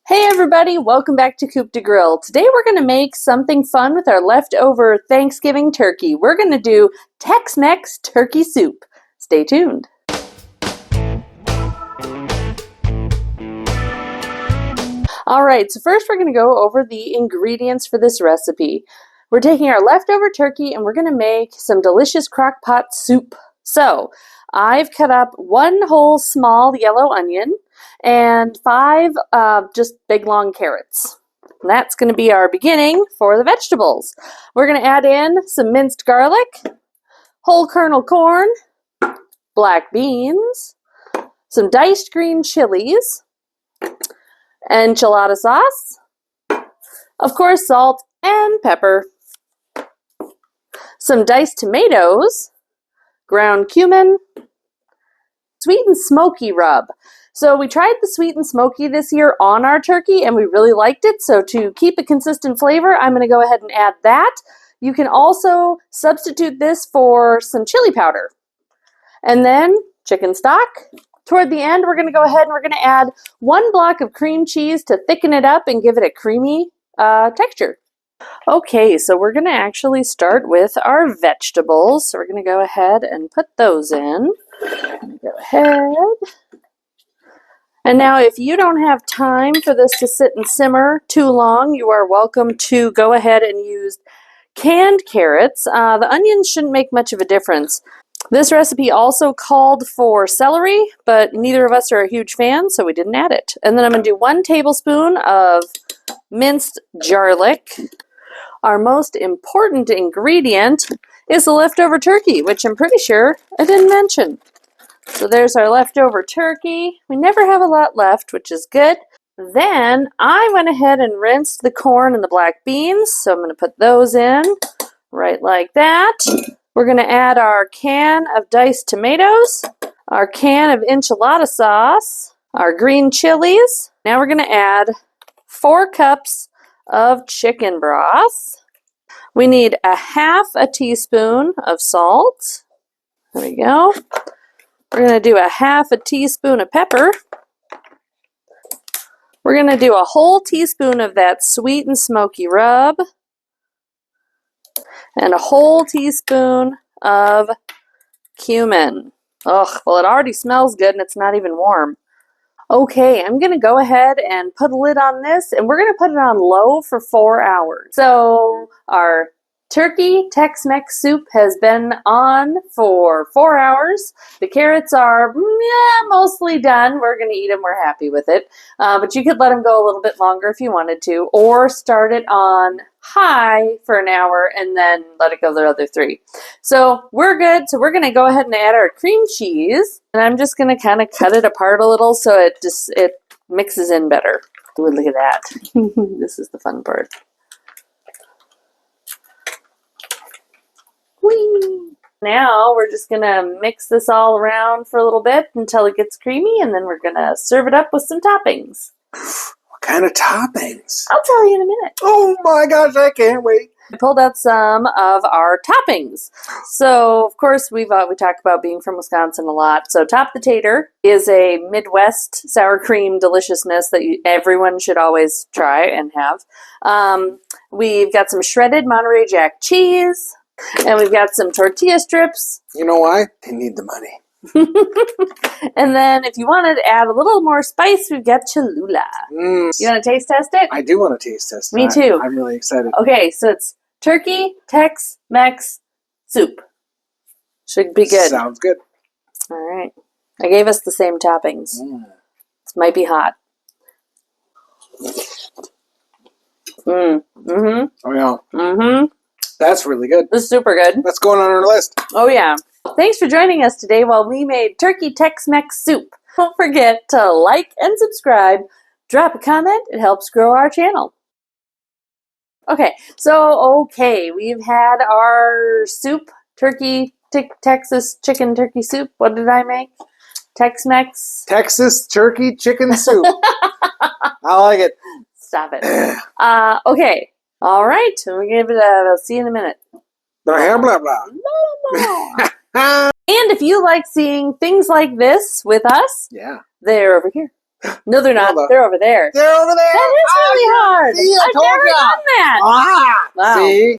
Hey everybody, welcome back to Coop de Grill. Today we're going to make something fun with our leftover Thanksgiving turkey. We're going to do Tex-Mex turkey soup. Stay tuned. Alright, so first we're going to go over the ingredients for this recipe. We're taking our leftover turkey and we're going to make some delicious crock-pot soup. So, I've cut up one whole small yellow onion and 5 just big long carrots. And that's going to be our beginning for the vegetables. We're going to add in some minced garlic, whole kernel corn, black beans, some diced green chilies, enchilada sauce, of course salt and pepper, some diced tomatoes, ground cumin, sweet and smoky rub. So we tried the sweet and smoky this year on our turkey and we really liked it. So to keep a consistent flavor, I'm going to go ahead and add that. You can also substitute this for some chili powder. And then chicken stock. Toward the end, we're going to go ahead and we're going to add 1 block of cream cheese to thicken it up and give it a creamy texture. Okay, so we're going to actually start with our vegetables. So we're going to go ahead and put those in. Go ahead. And now if you don't have time for this to sit and simmer too long, you are welcome to go ahead and use canned carrots. The onions shouldn't make much of a difference. This recipe also called for celery, but neither of us are a huge fan, so we didn't add it. And then I'm going to do 1 tablespoon of minced garlic. Our most important ingredient is the leftover turkey, which I'm pretty sure I didn't mention. So there's our leftover turkey. We never have a lot left, which is good. Then I went ahead and rinsed the corn and the black beans, so I'm going to put those in right like that. We're going to add our can of diced tomatoes, our can of enchilada sauce, our green chilies. Now we're going to add 4 cups of chicken broth. We need a half a teaspoon of salt. There we go. We're going to do a half a teaspoon of pepper. We're going to do a whole teaspoon of that sweet and smoky rub. And a whole teaspoon of cumin. Ugh, well it already smells good and it's not even warm. Okay, I'm going to go ahead and put a lid on this and we're going to put it on low for 4 hours. So our turkey Tex-Mex soup has been on for 4 hours. The carrots are mostly done. We're going to eat them. We're happy with it. But you could let them go a little bit longer if you wanted to, or start it on high for an hour and then let it go the other 3. So we're good. So we're going to go ahead and add our cream cheese. And I'm just going to kind of cut it apart a little so it mixes in better. Ooh, look at that. This is the fun part. Whee! Now we're just going to mix this all around for a little bit until it gets creamy, and then we're going to serve it up with some toppings. What kind of toppings? I'll tell you in a minute. Oh my gosh, I can't wait. I pulled out some of our toppings. So, of course, we talk about being from Wisconsin a lot. So, Top the Tater is a Midwest sour cream deliciousness that everyone should always try and have. We've got some shredded Monterey Jack cheese. And we've got some tortilla strips. You know why? They need the money. And then if you wanted to add a little more spice, we've got Cholula. You want to taste test it? I do want to taste test it. Me too. I'm really excited. Okay, so it's turkey Tex-Mex soup. Should be good. Sounds good. All right. I gave us the same toppings. This might be hot. Oh yeah. That's really good. This is super good. That's going on our list. Oh yeah. Thanks for joining us today while we made turkey Tex-Mex soup. Don't forget to like and subscribe. Drop a comment. It helps grow our channel. Okay, we've had our soup, turkey, Texas chicken turkey soup. What did I make? Tex-Mex. Texas turkey chicken soup. I like it. Stop it. Okay. All right. We'll give it we'll see you in a minute. Blah, blah, blah. And if you like seeing things like this with us, yeah, they're over here. No, they're not. Hold on. They're over there. They're over there. That is really hard. See, I I've told never ya. done that. Ah, Wow. see?